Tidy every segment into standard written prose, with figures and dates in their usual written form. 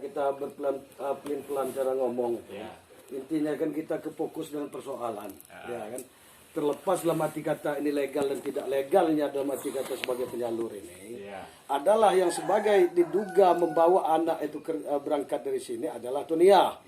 Kita pelin-pelan cara ngomong. Intinya kan kita ke fokus dengan persoalan, ya kan. Terlepas dalam arti kata ini legal dan tidak legalnya dalam arti kata sebagai penyalur ini, adalah yang sebagai diduga membawa anak itu berangkat dari sini adalah Tunia.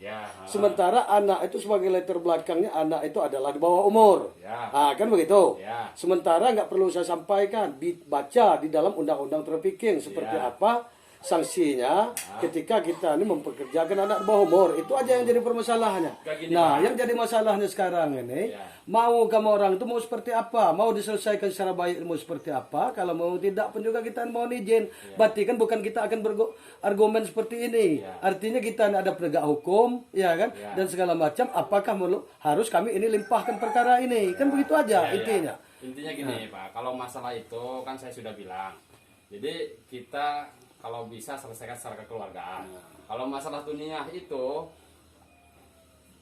Sementara anak itu sebagai letter belakangnya anak itu adalah di bawah umur. Kan begitu. Sementara nggak perlu saya sampaikan, baca di dalam undang-undang trafficking seperti apa sanksinya ketika kita ini mempekerjakan anak di bawah umur. Itu aja yang jadi permasalahannya. Nah, yang jadi masalahnya sekarang ini, mau kamu orang itu mau seperti apa, mau diselesaikan secara baik mau seperti apa, kalau mau tidak pun juga kita mau izin. Berarti kan bukan kita akan berargumen seperti ini. Artinya kita ada penegak hukum, ya kan, dan segala macam. Apakah harus kami ini limpahkan perkara ini? Kan begitu aja intinya. Intinya gini Pak, kalau masalah itu kan saya sudah bilang. Jadi kita kalau bisa selesaikan secara kekeluargaan. Kalau masalah Tuniah itu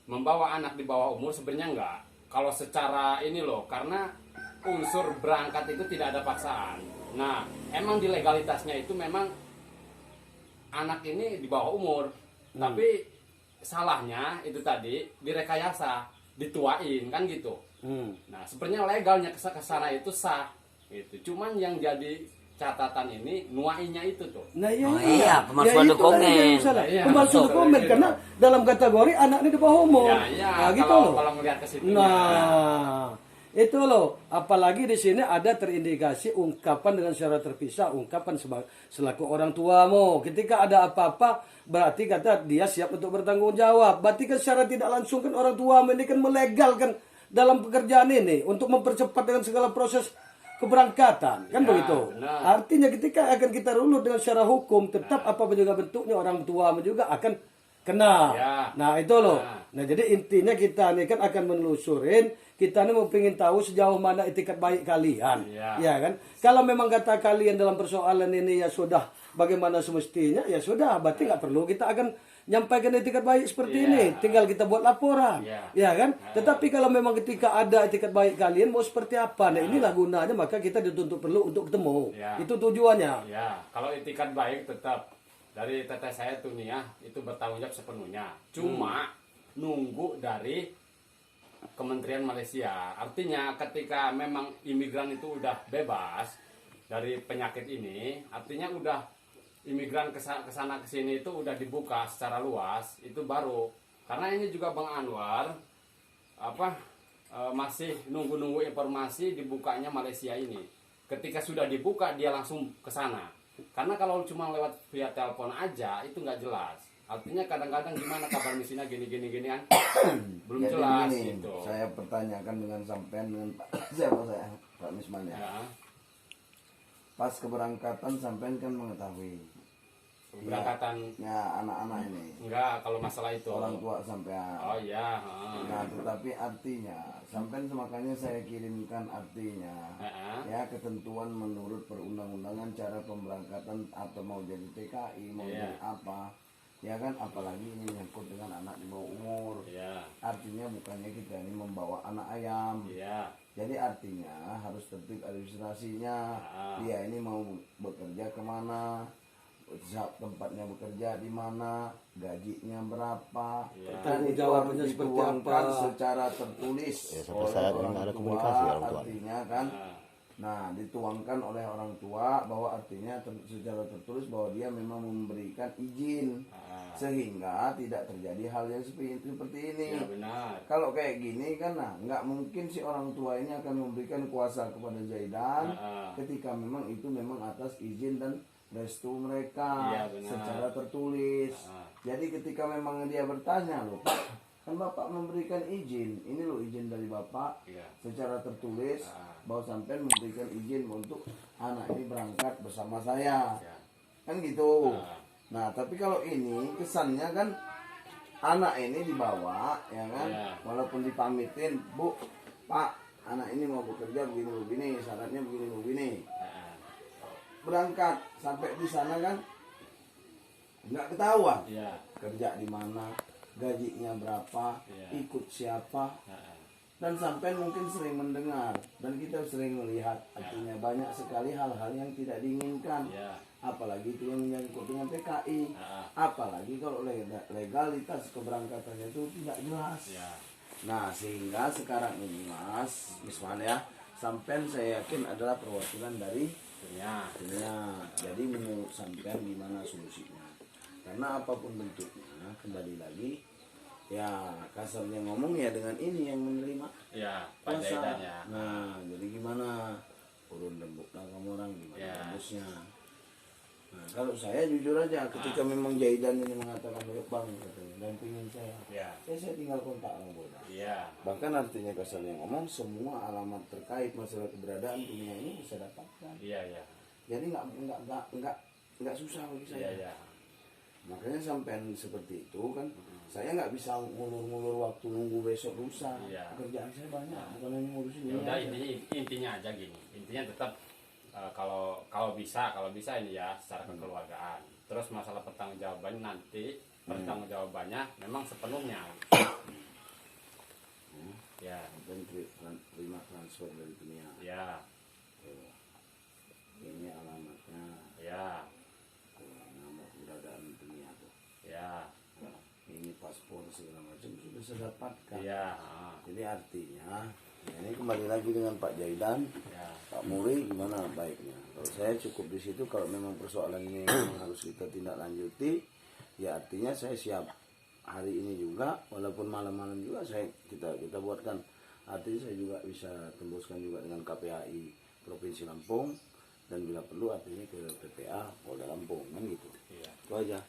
membawa anak di bawah umur sebenarnya enggak. Kalau secara ini loh, karena unsur berangkat itu tidak ada paksaan. Nah, emang di legalitasnya itu memang anak ini di bawah umur. Tapi salahnya itu tadi direkayasa, dituain kan gitu. Nah, sebenarnya legalnya kesana itu sah. Gitu. Cuman yang jadi catatan ini nuainya itu tuh. Nah pemalsuan dokumen. Pemalsuan dokumen karena dalam kategori anak ini di bawah umur. Nah, gitu kalau ngelihat ke situ. Nah, itu loh. Apalagi di sini ada terindikasi ungkapan dengan secara terpisah, ungkapan selaku orang tuamu. Ketika ada apa-apa, berarti kata dia siap untuk bertanggung jawab. Berarti kan secara tidak langsung kan orang tuamu ini kan melegalkan dalam pekerjaan ini untuk mempercepat dengan segala proses keberangkatan, kan begitu. Benar. Artinya ketika akan kita runut dengan secara hukum, tetap apapun juga bentuknya orang tua juga akan kena. Nah itu loh. Nah jadi intinya kita ini kan akan menelusurin, kita ini mau pengen tahu sejauh mana etikat baik kalian, ya kan? Kalau memang kata kalian dalam persoalan ini ya sudah bagaimana semestinya, ya sudah, berarti nggak perlu kita akan nyampaikan etikat baik seperti ini, tinggal kita buat laporan, ya kan? Tetapi kalau memang ketika ada etikat baik kalian mau seperti apa, nah inilah gunanya, maka kita dituntut perlu untuk ketemu, itu tujuannya. Kalau etikat baik tetap dari teteh saya Tuniah itu bertanggung jawab sepenuhnya, cuma nunggu dari Kementerian Malaysia. Artinya ketika memang imigran itu udah bebas dari penyakit ini, artinya udah imigran kesana kesini itu udah dibuka secara luas, itu baru. Karena ini juga Bang Anwar masih nunggu-nunggu informasi dibukanya Malaysia ini. Ketika sudah dibuka dia langsung ke sana. Karena kalau cuma lewat via telepon aja itu nggak jelas. Artinya kadang-kadang gimana kabar misinya gini kan belum jadi jelas gini, gitu. Saya pertanyakan dengan sampean dengan Pak Misman ya. Pas keberangkatan sampean kan mengetahui keberangkatan anak-anak ini. Enggak, kalau masalah itu orang tua sampean. Oh iya. Nah, tetapi artinya sampean makanya saya kirimkan artinya ya ketentuan menurut perundang-undangan cara pemberangkatan atau mau jadi TKI mau jadi apa. Ya kan, apalagi ini menyangkut dengan anak di bawah umur. Artinya bukannya kita ini membawa anak ayam. Jadi artinya harus tertib administrasinya. Dia ini mau bekerja kemana, tempatnya bekerja di mana, gajinya berapa, dan itu harus dituangkan secara tertulis oleh orang tua. Artinya kan, nah dituangkan oleh orang tua bahwa artinya secara tertulis bahwa dia memang memberikan izin sehingga tidak terjadi hal yang seperti ini. Benar. Kalau kayak gini kan, nah nggak mungkin si orang tua ini akan memberikan kuasa kepada Zaidan ketika memang itu memang atas izin dan restu mereka secara tertulis. Jadi ketika memang dia bertanya loh, kan Bapak memberikan izin, ini loh izin dari Bapak secara tertulis bahwa sampai memberikan izin untuk anak ini berangkat bersama saya, kan gitu. Nah tapi kalau ini kesannya kan anak ini dibawa, ya kan, walaupun dipamitin, Bu, Pak, anak ini mau bekerja begini, syaratnya begini. Berangkat sampai di sana kan nggak ketahuan kerja di mana, gajinya berapa, ikut siapa, dan sampai mungkin sering mendengar dan kita sering melihat artinya banyak sekali hal-hal yang tidak diinginkan. apalagi itu yang menyangkut dengan PKI, apalagi kalau legalitas keberangkatannya itu tidak jelas. Ya. Nah sehingga sekarang ini Mas Miswan ya, sampean saya yakin adalah perwakilan dari Dunia. dunia. Jadi menurut sampean gimana solusinya? Karena apapun bentuknya, kembali lagi ya kasarnya ngomong ya dengan ini yang menerima Ya, Pak kuasa. Jaidan ya. Nah jadi gimana urun lembut lah kamu orang gimana Ya. bagusnya. Nah kalau saya jujur aja ketika memang Jaidan ini mengatakan bang katanya dampingin saya, Ya. saya tinggal kontak orang boda. Iya. Bahkan artinya kasarnya ngomong semua alamat terkait masalah keberadaan dunia ini bisa dapatkan. Iya, iya. Jadi nggak susah bagi saya. Iya, iya. Makanya sampean seperti itu kan, saya nggak bisa ngulur-ngulur waktu nunggu besok lusa. Iya. Pekerjaan saya banyak, bukan hanya ngurusin Ya ini udah aja. intinya aja gini. Intinya tetap kalau bisa ini ya secara kekeluargaan. Terus masalah pertanggungjawaban nanti pertanggungjawabannya memang sepenuhnya. Ya, Dan terima transfer dari dunia. ya, Tuh. Ini alamatnya, ya, tuh, nama keberadaan dunia tuh. ya, Nah, ini paspor segala macam sudah saya dapatkan. ya, Jadi artinya ini kembali lagi dengan Pak Jaidan, ya, Pak Muri gimana baiknya. Kalau saya cukup di situ, kalau memang persoalan ini memang harus kita tindak lanjuti, ya artinya saya siap hari ini juga, walaupun malam-malam juga kita buatkan. Artinya saya juga bisa tembuskan juga dengan KPAI Provinsi Lampung dan bila perlu artinya ke PPA Polda Lampung kan gitu. iya. Itu aja.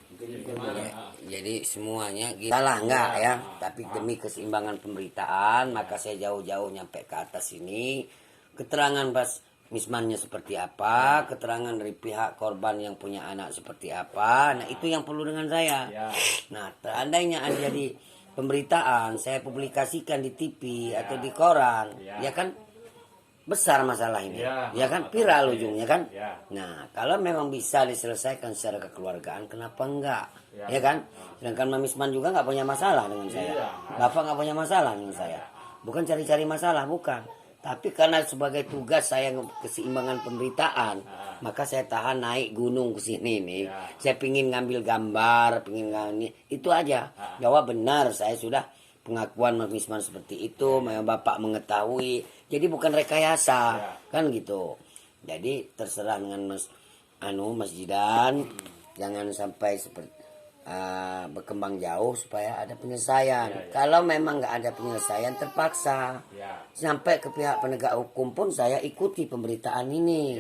Mungkin itu Gimana? aja. Jadi semuanya salah enggak ya, tapi demi keseimbangan pemberitaan maka saya jauh-jauh nyampe ke atas ini. Keterangan Mas Mismannya seperti apa, keterangan dari pihak korban yang punya anak seperti apa. Nah, itu yang perlu dengan saya. Ya. Nah, seandainya ada di pemberitaan, saya publikasikan di TV atau di koran, ya kan besar masalah ini. Ya. Ya kan viral ujungnya kan. Ya. Nah, kalau memang bisa diselesaikan secara kekeluargaan, kenapa enggak? Ya kan? Sedangkan Mas Misman juga nggak punya masalah dengan saya. Iya. Bapak nggak punya masalah dengan saya. Bukan cari-cari masalah, bukan. Tapi karena sebagai tugas saya keseimbangan pemberitaan, maka saya tahan naik gunung ke sini nih. Saya pingin ngambil gambar, pingin ngambil itu aja. Jawab benar, saya sudah pengakuan Mas Misman seperti itu, memang Bapak mengetahui. Jadi bukan rekayasa, kan gitu. Jadi terserah dengan Mas Jidan, jangan sampai seperti berkembang jauh supaya ada penyelesaian. Kalau memang nggak ada penyelesaian terpaksa Ya. sampai ke pihak penegak hukum pun saya ikuti pemberitaan ini.